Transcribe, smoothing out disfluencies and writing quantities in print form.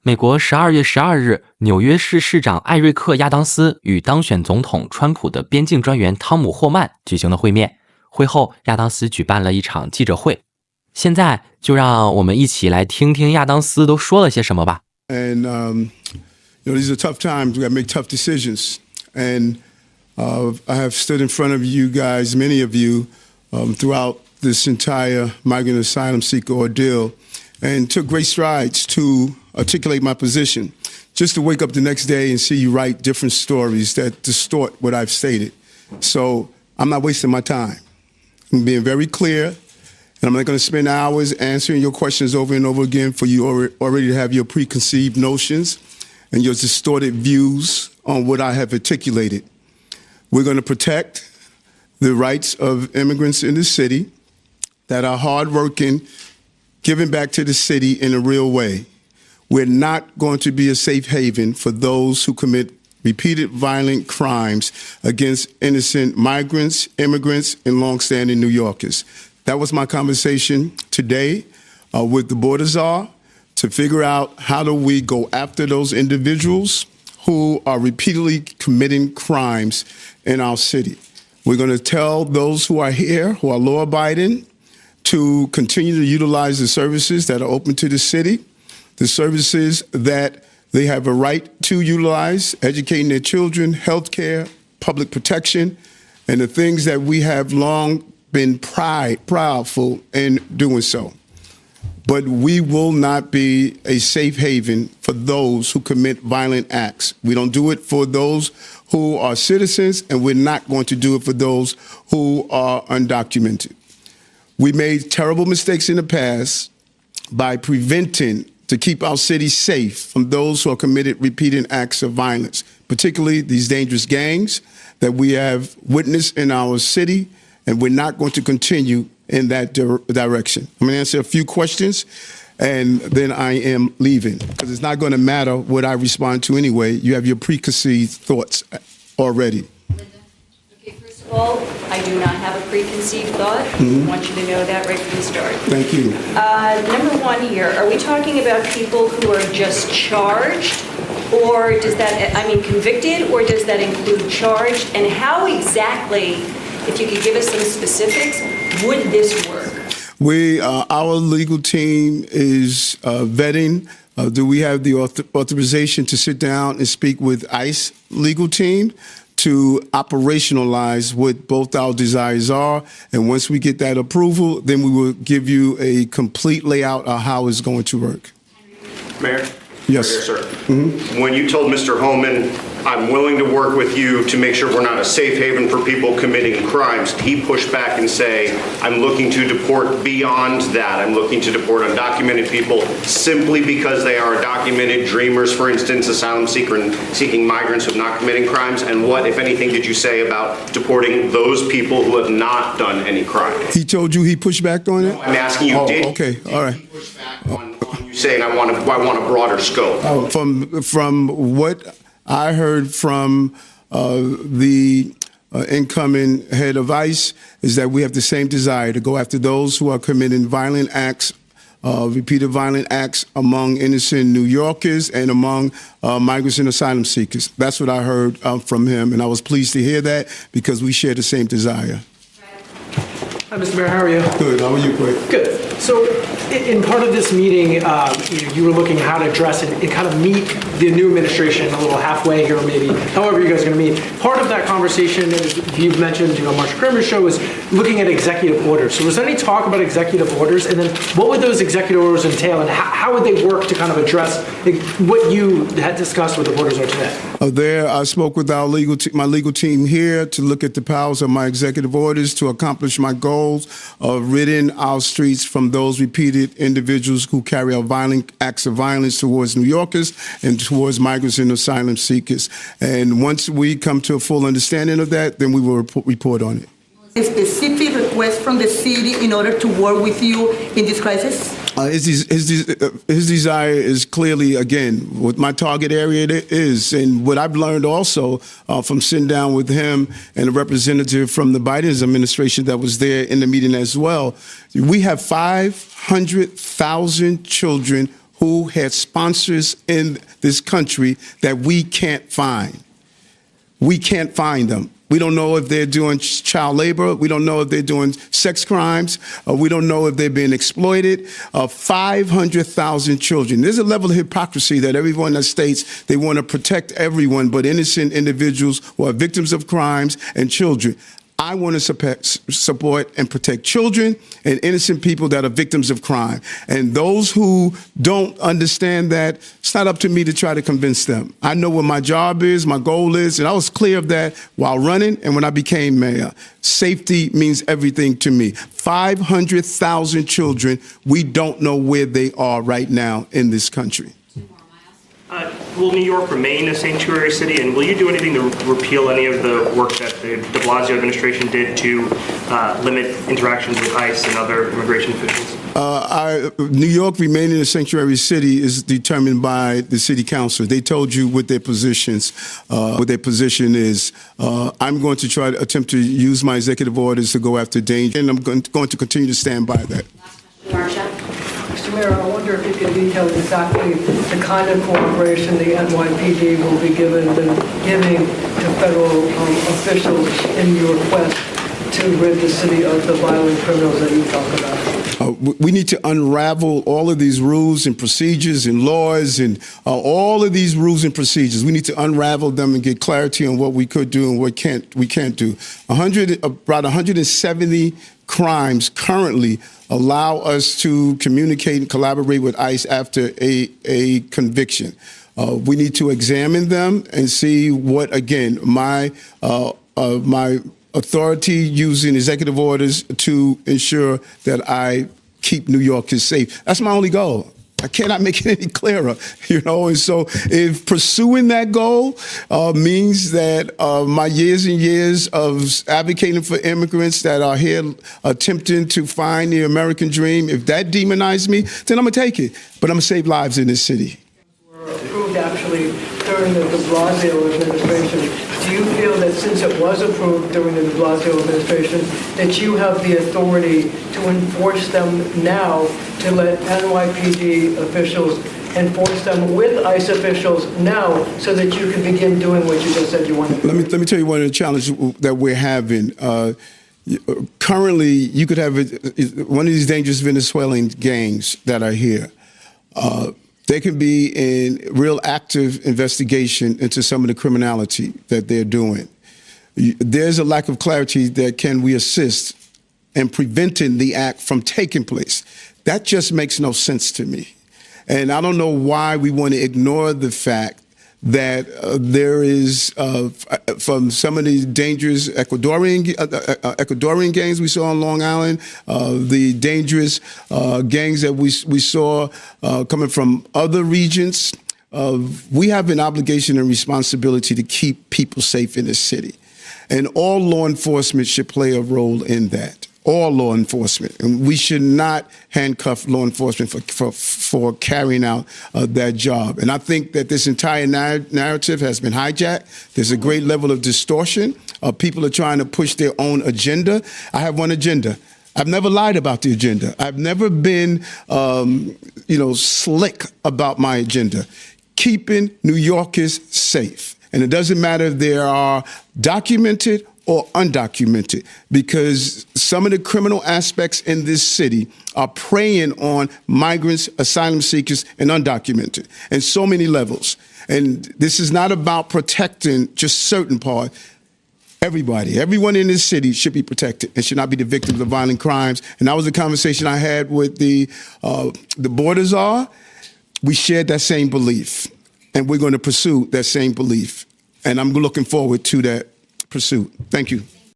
美国12月12日，纽约市市长艾瑞克·亚当斯与当选总统川普的边境专员汤姆·霍曼举行了会面。会后，亚当斯举办了一场记者会。现在就让我们一起来听听亚当斯都说了些什么吧。And these are tough times. We got to make tough decisions. And I have stood in front of you guys, many of you, throughout this entire migrant asylum seeker ordeal, and took great strides to articulate my position. Just to wake up the next day and see you write different stories that distort what I've stated. So I'm not wasting my time. I'm being very clear, and I'm not going to spend hours answering your questions over and over again for you already to have your preconceived notions and your distorted views on what I have articulated. We're going to protect the rights of immigrants in the city that are hardworking, giving back to the city in a real way. We're not going to be a safe haven for those who commit repeated violent crimes against innocent migrants, immigrants, and longstanding New Yorkers. That was my conversation today with the border czar to figure out how do we go after those individuals who are repeatedly committing crimes in our city. We're going to tell those who are here, who are law-abiding, to continue to utilize the services that are open to the city, the services that they have a right to utilize, educating their children, health care, public protection, and the things that we have long been proudful in doing so. But we will not be a safe haven for those who commit violent acts. We don't do it for those who are citizens, and we're not going to do it for those who are undocumented. We made terrible mistakes in the past by preventing to keep our city safe from those who are committed repeated acts of violence, particularly these dangerous gangs that we have witnessed in our city, and we're not going to continue in that direction. I'm going to answer a few questions, and then I am leaving, because it's not going to matter what I respond to anyway. You have your preconceived thoughts already. Okay, first of all, I do not have a preconceived thought. I want you to know that right from the start. Thank you. Number one here, are we talking about people who are just charged, or does that, convicted, or does that include charged? And how exactly, if you could give us some specifics, would this work? Our legal team is vetting. Do we have the authorization to sit down and speak with ICE legal team to operationalize what both our desires are? And once we get that approval, then we will give you a complete layout of how it's going to work. Mayor? Yes. Right here, sir. When you told Mr. Homan, I'm willing to work with you to make sure we're not a safe haven for people committing crimes, he pushed back and say, I'm looking to deport beyond that. I'm looking to deport undocumented people simply because they are documented dreamers, for instance, asylum seeking migrants who have not committing crimes. And what, if anything, did you say about deporting those people who have not done any crime? He told you he pushed back on it? I'm asking you, okay, all right. He push back on you saying I want a broader scope? From what I heard from the incoming head of ICE is that we have the same desire to go after those who are committing violent acts, repeated violent acts among innocent New Yorkers and among migrants and asylum seekers. That's what I heard from him, and I was pleased to hear that because we share the same desire. Hi, Mr. Mayor, how are you? Good, how are you, Craig? Good. So in part of this meeting, you were looking at how to address and kind of meet the new administration a little halfway here, maybe, however you guys are going to meet. Part of that conversation, as you've mentioned, Marcia Kramer's show, is looking at executive orders. So was there any talk about executive orders? And then what would those executive orders entail, and how would they work to kind of address what you had discussed with the orders are today? I spoke with our my legal team here to look at the powers of my executive orders to accomplish my goals of ridding our streets from those repeated individuals who carry out violent acts of violence towards New Yorkers and towards migrants and asylum seekers. And once we come to a full understanding of that, then we will report on it. A specific request from the city in order to work with you in this crisis? His desire is clearly, again, what my target area is. And what I've learned also from sitting down with him and a representative from the Biden administration that was there in the meeting as well, we have 500,000 children who had sponsors in this country that we can't find. We can't find them. We don't know if they're doing child labor. We don't know if they're doing sex crimes. We don't know if they're being exploited. 500,000 children. There's a level of hypocrisy that everyone that states they want to protect everyone but innocent individuals who are victims of crimes and children. I want to support and protect children and innocent people that are victims of crime. And those who don't understand that, it's not up to me to try to convince them. I know what my job is, my goal is, and I was clear of that while running and when I became mayor. Safety means everything to me. 500,000 children, we don't know where they are right now in this country. Will New York remain a sanctuary city, and will you do anything to repeal any of the work that the de Blasio administration did to limit interactions with ICE and other immigration officials? New York remaining a sanctuary city is determined by the city council. They told you what their positions, what their position is. I'm going to try to attempt to use my executive orders to go after danger, and I'm going to continue to stand by that. Mr. Mayor, I wonder if you could detail exactly the kind of cooperation the NYPD will be giving to federal officials in your quest to rid the city of the violent criminals that you talk about. We need to unravel all of these rules and procedures and laws and all of these rules and procedures. We need to unravel them and get clarity on what we could do and what we can't do. About 170 crimes currently allow us to communicate and collaborate with ICE after a conviction. We need to examine them and see what, again, my authority using executive orders to ensure that I keep New Yorkers safe. That's my only goal. I cannot make it any clearer, and so if pursuing that goal means that my years and years of advocating for immigrants that are here attempting to find the American dream, if that demonizes me, then I'm going to take it. But I'm going to save lives in this city. Were approved actually during the de Blasio administration. Do you feel that since it was approved during the de Blasio administration, that you have the authority to enforce them now, to let NYPD officials enforce them with ICE officials now, so that you can begin doing what you just said you wanted to do? Let me tell you one of the challenges that we're having. Currently, you could have one of these dangerous Venezuelan gangs that are here. They can be in real active investigation into some of the criminality that they're doing. There's a lack of clarity that can we assist in preventing the act from taking place. That just makes no sense to me. And I don't know why we want to ignore the fact that there is, from some of these dangerous Ecuadorian gangs we saw on Long Island, the dangerous gangs that we saw coming from other regions, we have an obligation and responsibility to keep people safe in this city. And all law enforcement should play a role in that. All law enforcement, and we should not handcuff law enforcement for carrying out that job. And I think that this entire narrative has been hijacked. There's a great level of distortion. People are trying to push their own agenda. I have one agenda. I've never lied about the agenda. I've never been, slick about my agenda. Keeping New Yorkers safe. And it doesn't matter if they are documented or undocumented, because some of the criminal aspects in this city are preying on migrants, asylum seekers, and undocumented, and so many levels. And this is not about protecting just certain parts. Everybody, everyone in this city should be protected and should not be the victims of violent crimes. And that was the conversation I had with the border czar. We shared that same belief, and we're going to pursue that same belief. And I'm looking forward to that pursuit. Thank you.